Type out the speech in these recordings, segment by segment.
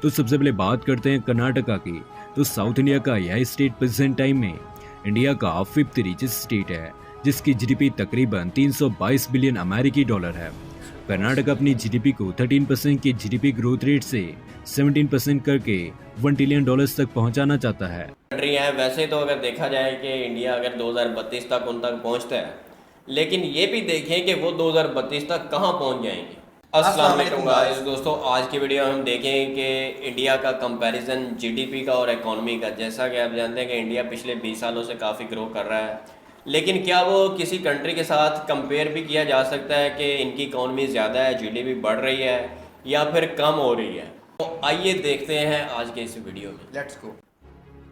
तो सबसे पहले बात करते हैं कर्नाटका की। तो साउथ इंडिया का यह स्टेट प्रेजेंट टाइम में इंडिया का 5th रिचेस्ट स्टेट है, जिसकी जीडीपी तकरीबन 322 बिलियन अमेरिकी डॉलर है। कर्नाटक अपनी जीडीपी को 13% की जीडीपी ग्रोथ रेट से 17% करके $1 ट्रिलियन तक पहुंचाना चाहता है। कंट्री है वैसे तो अगर देखा जाए कि इंडिया अगर 2032 तक उन तक पहुंचता है, लेकिन ये भी देखें कि वो 2032 तक कहां पहुंच जाएंगे। अस्सलाम वालेकुम गाइस, दोस्तों आज की वीडियो हम देखें कि इंडिया का कंपैरिजन जीडीपी का और इकॉनमी का। जैसा कि आप जानते हैं कि इंडिया पिछले 20 सालों से काफ़ी ग्रो कर रहा है, लेकिन क्या वो किसी कंट्री के साथ कंपेयर भी किया जा सकता है कि इनकी इकॉनमी ज़्यादा है, जीडीपी बढ़ रही है या फिर कम हो रही है? तो आइए देखते हैं आज के इस वीडियो में। Let's go.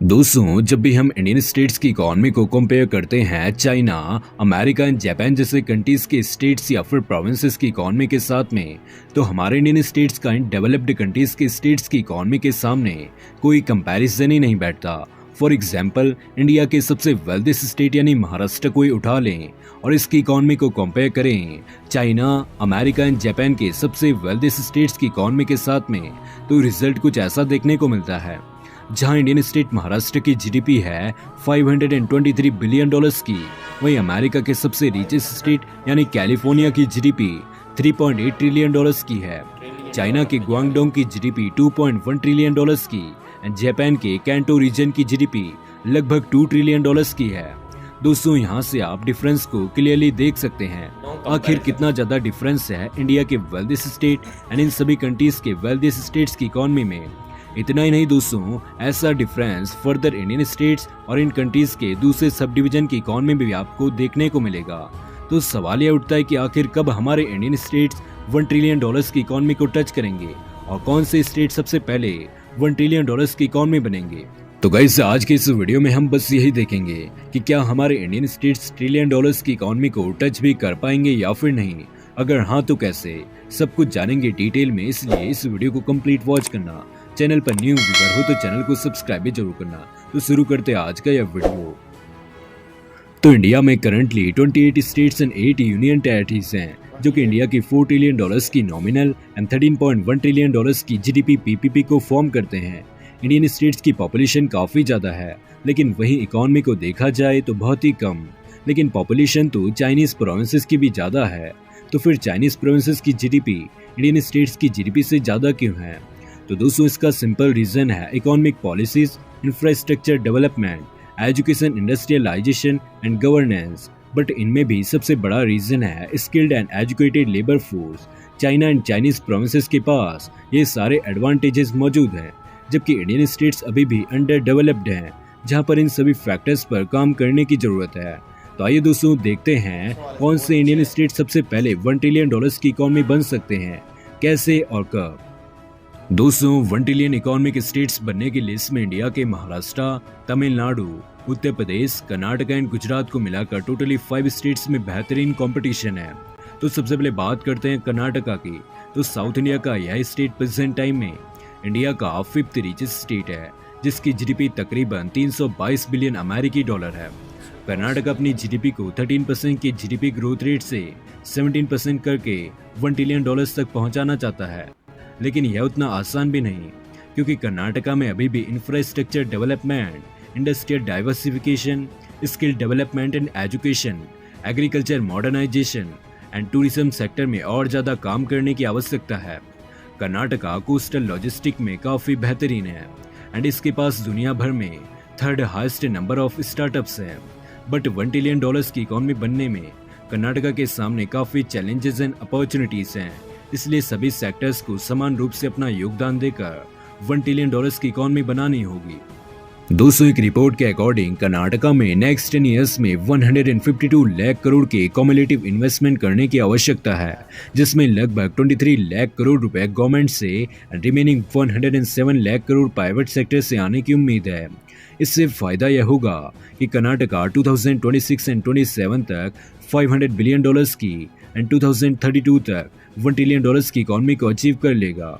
दोस्तों, जब भी हम इंडियन स्टेट्स की इकोनॉमी को कंपेयर करते हैं चाइना, अमेरिका एंड जापान जैसे कंट्रीज के स्टेट्स या फिर प्रोविंसेस की इकोनॉमी के साथ में, तो हमारे इंडियन स्टेट्स का इन डेवलप्ड कंट्रीज के स्टेट्स की इकोनॉमी के सामने कोई कंपैरिजन ही नहीं बैठता। फॉर एग्जाम्पल, इंडिया के सबसे वेल्थीस्ट स्टेट यानी महाराष्ट्र को ही उठा लें और इसकी इकोनॉमी को कंपेयर करें चाइना, अमेरिका एंड जापान के सबसे वेल्थीस्ट स्टेट्स की इकोनॉमी के साथ में, तो रिजल्ट कुछ ऐसा देखने को मिलता है। जहां इंडियन स्टेट महाराष्ट्र की जीडीपी है $523 बिलियन की, वहीं अमेरिका के सबसे रिचेस्ट स्टेट यानी कैलिफोर्निया की जीडीपी $3.8 ट्रिलियन की है। चाइना के ग्वांगडोंग की जीडीपी $2.1 ट्रिलियन की एंड जापान के कैंटो रीजन की जीडीपी लगभग $2 ट्रिलियन की है। दोस्तों, यहाँ से आप डिफरेंस को क्लियरली देख सकते हैं। आखिर कितना ज्यादा डिफरेंस है इंडिया के वेल्थीस्ट स्टेट एंड इन सभी कंट्रीज के वेल्थीस्ट स्टेट्स की इकोनॉमी में। इतना ही नहीं दोस्तों, ऐसा डिफरेंस फर्दर इंडियन स्टेट्स और इन कंट्रीज के दूसरे सब डिवीजन की इकोनॉमी में भी आपको देखने को मिलेगा। तो सवाल यह उठता है कि आखिर कब हमारे इंडियन स्टेट्स $1 ट्रिलियन की इकोनॉमी को टच करेंगे और कौन से स्टेट सबसे पहले $1 ट्रिलियन की इकोनॉमी बनेंगे। तो गाइस, आज के इस वीडियो में हम बस यही देखेंगे कि क्या हमारे इंडियन स्टेट्स $1 ट्रिलियन की इकोनॉमी को टच भी कर पाएंगे या फिर नहीं। अगर हाँ तो कैसे, सब कुछ जानेंगे डिटेल में, इसलिए इस वीडियो को कंप्लीट वॉच करना। चैनल पर न्यू व्यूअर हो तो चैनल को सब्सक्राइब भी जरूर करना। तो शुरू करते हैं आज का यह वीडियो। तो इंडिया में currently 28 states and 8 union territories हैं, जो कि इंडिया की $4 ट्रिलियन की नॉमिनल एंड $13.1 ट्रिलियन की जीडीपी पीपीपी को फॉर्म करते हैं। इंडियन स्टेट्स की पॉपुलेशन काफी ज्यादा है, लेकिन वहीं इकोनॉमी को देखा जाए तो बहुत ही कम। लेकिन पॉपुलेशन तो चाइनीज प्रोविंसेस की भी ज्यादा है, तो फिर चाइनीज प्रोविंसेस की जीडीपी इंडियन स्टेट्स की जीडीपी से ज्यादा क्यों है? तो दोस्तों, इसका सिंपल रीजन है economic policies, infrastructure development, education, industrialisation and governance. But इनमें भी सबसे बड़ा रीजन है skilled and educated labour force. China and Chinese provinces के पास ये सारे एडवांटेजेस मौजूद हैं, जबकि इंडियन स्टेट्स अभी भी अंडर डेवलप्ड हैं, जहां पर इन सभी फैक्टर्स पर काम करने की जरूरत है। तो आइए दोस्तों, देखते हैं कौन से इंडियन स्टेट सबसे पहले $1 ट्रिलियन की इकोनॉमी बन सकते हैं, कैसे और कब। दोस्तों, $1 ट्रिलियन इकोनॉमिक स्टेट्स बनने की लिस्ट में इंडिया के महाराष्ट्र, तमिलनाडु, उत्तर प्रदेश, कर्नाटक एंड गुजरात को मिलाकर टोटली 5 स्टेट्स में बेहतरीन कंपटीशन है। तो सबसे पहले बात करते हैं कर्नाटका की। तो साउथ इंडिया का यह स्टेट प्रेजेंट टाइम में इंडिया का 5th रिचेस्ट स्टेट है, जिसकी जीडीपी तकरीबन 322 बिलियन अमेरिकी डॉलर है। कर्नाटक अपनी जीडीपी को 13% की जीडीपी ग्रोथ रेट से 17% करके $1 ट्रिलियन तक पहुंचाना चाहता है। लेकिन यह उतना आसान भी नहीं, क्योंकि कर्नाटका में अभी भी infrastructure development, industrial diversification, skill development and education, agriculture modernisation and tourism sector में और ज़्यादा काम करने की आवश्यकता है। कर्नाटका कोस्टल लॉजिस्टिक में काफ़ी बेहतरीन है एंड इसके पास दुनिया भर में 3rd highest number of startups हैं। बट $1 ट्रिलियन की इकोनॉमी बनने में कर्नाटका के सामने काफ़ी चैलेंजेस एंड अपॉर्चुनिटीज हैं, इसलिए सभी सेक्टर्स को समान रूप से अपना योगदान देकर $1 ट्रिलियन की इकोनॉमी बनानी होगी। दोस्तों, एक रिपोर्ट के अकॉर्डिंग कर्नाटका में नेक्स्ट 10 ईयर्स में 152 लाख करोड़ के कम्युलेटिव इन्वेस्टमेंट करने की आवश्यकता है, जिसमें लगभग 23 लाख करोड़ रुपए गवर्नमेंट से remaining 107 lakh crore private sector से आने की उम्मीद है। इससे फायदा यह होगा कि कर्नाटका 2026 एंड 27 तक $500 बिलियन की एंड 2032 तक $1 ट्रिलियन की इकोनॉमी को अचीव कर लेगा।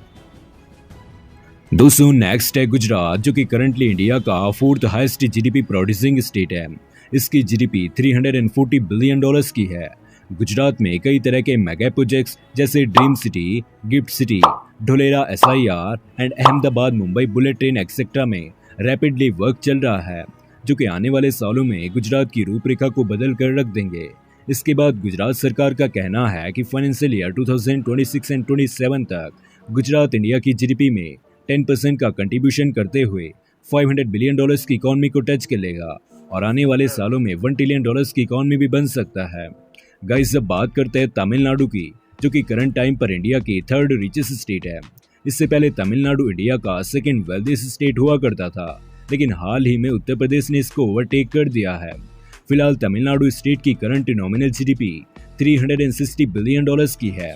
दोस्तों, नेक्स्ट है गुजरात, जो कि करंटली इंडिया का 4th highest GDP producing state है। इसकी जीडीपी $340 बिलियन की है। गुजरात में कई तरह के मेगा प्रोजेक्ट्स जैसे dream city, gift city, Dholera SIR and Ahmedabad Mumbai bullet train etcetera में रैपिडली वर्क चल रहा है, जो कि आने वाले सालों में गुजरात की रूपरेखा को बदल कर रख देंगे। इसके बाद गुजरात सरकार का कहना है कि फाइनेंशियल ईयर 2026 एंड 27 तक गुजरात इंडिया की GDP में 10% का कंट्रीब्यूशन करते हुए $500 बिलियन की इकॉनमी को टच कर लेगा और आने वाले सालों में $1 ट्रिलियन की इकॉनमी भी बन सकता है। गाइस, जब बात करते हैं तमिलनाडु की, जो कि करंट टाइम पर इंडिया की थर्ड रिचेस्ट स्टेट है। इससे पहले तमिलनाडु इंडिया का सेकंड वेल्थीस्ट स्टेट हुआ करता था, लेकिन हाल ही में उत्तर प्रदेश ने इसको ओवरटेक कर दिया है। फिलहाल तमिलनाडु स्टेट की करंट नॉमिनल GDP $360 बिलियन की है।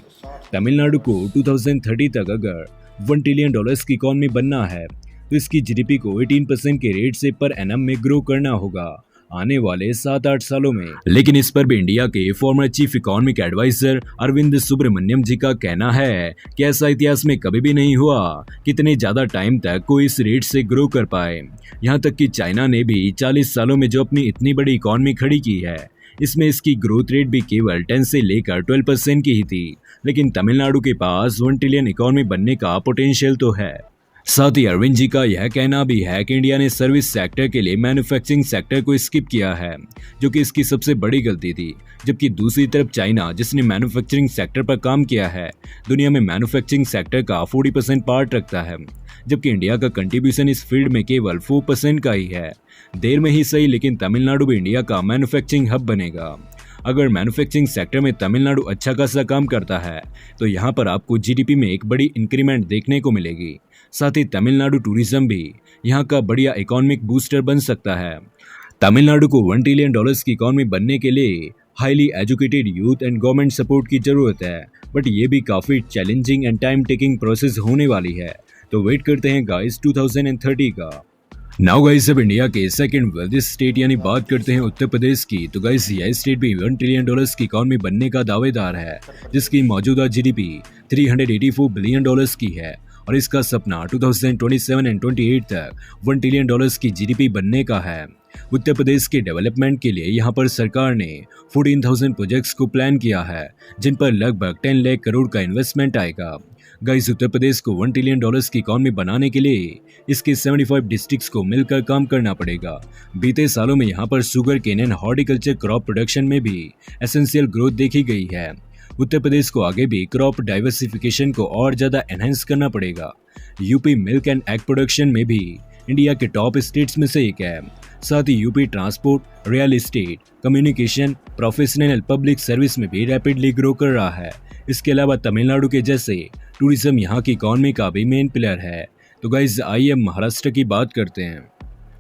तमिलनाडु को 2030 तक अगर $1 ट्रिलियन की इकॉनमी बनना है तो इसकी GDP को 18% के रेट से पर एनम में ग्रो करना होगा आने वाले 7-8 सालों में। लेकिन इस पर भी इंडिया के former chief economic adviser Arvind Subramanian ji का कहना है कि ऐसा इतिहास में कभी भी नहीं हुआ कि इतने ज्यादा टाइम तक कोई इस रेट से ग्रो कर पाए। यहाँ तक कि चाइना ने भी 40 सालों में जो अपनी इतनी बड़ी इकोनॉमी खड़ी की है, इसमें इसकी ग्रोथ रेट भी केवल 10 से लेकर 12% की ही थी। लेकिन तमिलनाडु के पास 1 ट्रिलियन इकोनॉमी बनने का पोटेंशियल तो है। साथ ही अरविंद जी का यह कहना भी है कि इंडिया ने सर्विस सेक्टर के लिए मैन्युफैक्चरिंग सेक्टर को स्किप किया है, जो कि इसकी सबसे बड़ी गलती थी। जबकि दूसरी तरफ चाइना, जिसने मैन्युफैक्चरिंग सेक्टर पर काम किया है, दुनिया में मैन्युफैक्चरिंग सेक्टर का 40% पार्ट रखता है, जबकि इंडिया का कंट्रीब्यूशन इस फील्ड में केवल 4% का ही है। देर में ही सही, लेकिन तमिलनाडु भी इंडिया का मैन्युफैक्चरिंग हब बनेगा। अगर मैन्युफैक्चरिंग सेक्टर में तमिलनाडु अच्छा खासा काम करता है तो यहाँ पर आपको GDP में एक बड़ी इंक्रीमेंट देखने को मिलेगी। साथ ही तमिलनाडु टूरिज्म भी यहाँ का बढ़िया इकोनॉमिक बूस्टर बन सकता है। तमिलनाडु को $1 ट्रिलियन की इकोनॉमी बनने के लिए highly educated youth and government support की जरूरत है, बट ये भी काफी challenging and time taking process होने वाली है। तो वेट करते हैं गाइस 2030 का। नाउ गाइस, अब इंडिया के सेकंड वेल्थीस्ट स्टेट यानी बात करते हैं उत्तर प्रदेश की। तो गाइस, यह स्टेट भी $1 ट्रिलियन की इकोनॉमी बनने का दावेदार है, जिसकी मौजूदा GDP $384 बिलियन की है और इसका सपना 2027 एंड 28 तक $1 ट्रिलियन की GDP बनने का है। उत्तर प्रदेश के डेवलपमेंट के लिए यहाँ पर सरकार ने 14,000 प्रोजेक्ट्स को प्लान किया है, जिन पर लगभग 10 लाख करोड़ का इन्वेस्टमेंट आएगा। गाइस, उत्तर प्रदेश को $1 ट्रिलियन की इकोनॉमी बनाने के लिए इसके 75 डिस्ट्रिक्ट्स को मिलकर काम करना पड़ेगा। बीते सालों में यहाँ पर sugar cane and horticulture crop production में भी एसेंशियल ग्रोथ देखी गई है। उत्तर प्रदेश को आगे भी क्रॉप डाइवर्सिफिकेशन को और ज्यादा एनहांस करना पड़ेगा। UP milk and egg production में भी इंडिया के टॉप स्टेट्स में से एक है। साथ ही UP transport, real estate, communication, professional and public service में भी रैपिडली ग्रो कर रहा है। इसके अलावा तमिलनाडु के जैसे टूरिज्म यहाँ की इकोनॉमी का भी मेन पिलर है। तो गाइस, आइए महाराष्ट्र की बात करते हैं।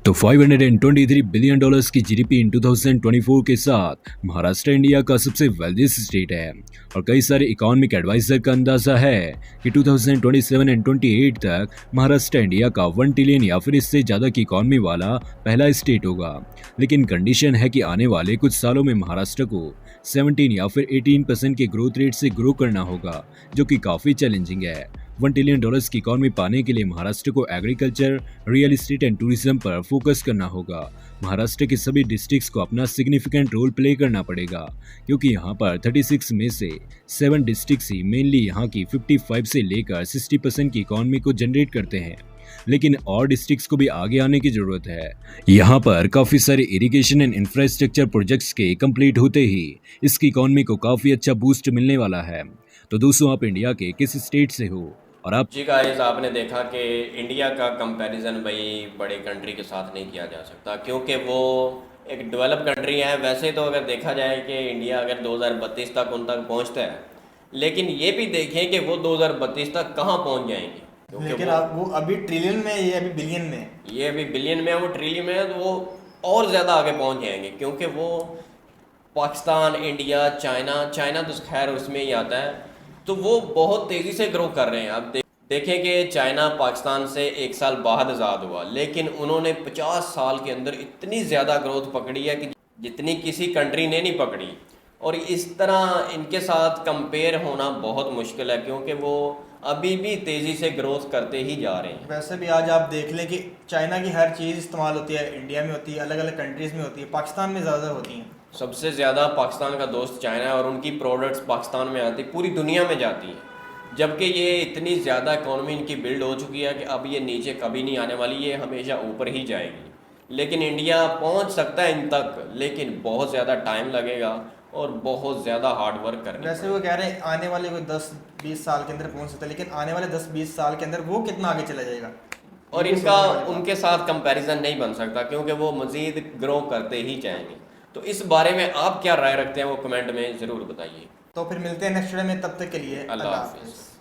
तो $523 बिलियन की GDP इन 2024 के साथ महाराष्ट्र इंडिया का सबसे वेल्थीस्ट स्टेट है और कई सारे इकोनॉमिक एडवाइजर का अंदाजा है कि 2027 एंड 28 तक महाराष्ट्र इंडिया का 1 ट्रिलियन या फिर इससे ज्यादा की इकोनॉमी वाला पहला स्टेट होगा। लेकिन कंडीशन है कि आने वाले कुछ सालों में महाराष्ट्र को 17 या फिर 18% के ग्रोथ रेट से ग्रो करना होगा, जो कि काफी चैलेंजिंग है। $1 ट्रिलियन की इकोनॉमी पाने के लिए महाराष्ट्र को agriculture, real estate and tourism पर फोकस करना होगा। महाराष्ट्र के सभी डिस्ट्रिक्ट्स को अपना सिग्निफिकेंट रोल प्ले करना पड़ेगा, क्योंकि यहाँ पर 36 में से 7 डिस्ट्रिक्ट्स ही मेनली यहाँ की 55 से लेकर 60% की इकोनॉमी को जनरेट करते हैं। लेकिन और डिस्ट्रिक्ट्स को भी आगे आने की जरूरत है। यहाँ पर काफी सारे इरिगेशन एंड इंफ्रास्ट्रक्चर प्रोजेक्ट्स के कंप्लीट होते ही इसकी इकोनॉमी को काफी अच्छा बूस्ट मिलने वाला है। तो दोस्तों, आप इंडिया के किस स्टेट से हो और आप जी गाइस, आपने देखा कि इंडिया का कंपैरिजन भाई बड़े कंट्री के साथ नहीं किया जा सकता, क्योंकि वो एक डेवलप कंट्री है। वैसे तो अगर देखा जाए कि इंडिया अगर 2032 तक उन तक पहुंचता है, लेकिन ये भी देखें कि वो 2032 तक कहाँ पहुंच जाएंगे, लेकिन वो अभी ट्रिलियन में, ये अभी बिलियन में, ये अभी बिलियन में, वो ट्रिलियन में है, तो वो और ज़्यादा आगे पहुंच जाएंगे। क्योंकि वो पाकिस्तान, इंडिया, चाइना तो खैर उसमें ही आता है, तो वो बहुत तेज़ी से ग्रो कर रहे हैं। आप देखें कि चाइना पाकिस्तान से 1 साल बाद आज़ाद हुआ, लेकिन उन्होंने 50 साल के अंदर इतनी ज़्यादा ग्रोथ पकड़ी है कि जितनी किसी कंट्री ने नहीं पकड़ी। और इस तरह इनके साथ कंपेयर होना बहुत मुश्किल है, क्योंकि वो अभी भी तेज़ी से ग्रोथ करते ही जा रहे हैं। वैसे भी आज आप देख लें कि चाइना की हर चीज़ इस्तेमाल होती है, इंडिया में होती है, अलग अलग कंट्रीज़ में होती है, पाकिस्तान में ज़्यादा होती हैं। सबसे ज़्यादा पाकिस्तान का दोस्त चाइना है और उनकी प्रोडक्ट्स पाकिस्तान में आती पूरी दुनिया में जाती हैं, जबकि ये इतनी ज़्यादा इकॉनमी इनकी बिल्ड हो चुकी है कि अब ये नीचे कभी नहीं आने वाली, ये हमेशा ऊपर ही जाएगी। लेकिन इंडिया पहुंच सकता है इन तक, लेकिन बहुत ज़्यादा टाइम लगेगा और बहुत ज़्यादा हार्ड वर्क करनी वैसे वो कह रहे हैं आने वाले कोई 10-20 साल के अंदर पहुंच सकता है, लेकिन आने वाले 10-20 साल के अंदर वो कितना आगे चला जाएगा और ये इनका सोचने वाली बात उनके साथ कंपैरिजन नहीं बन सकता, क्योंकि वो मज़ीद ग्रो करते ही जाएंगे। तो इस बारे में आप क्या राय रखते हैं वो कमेंट में ज़रूर बताइए। तो फिर मिलते हैं नेक्स्ट वीडियो में, तब तक के लिए अल्लाह अल्लाह हाफिज़। हाफिज़।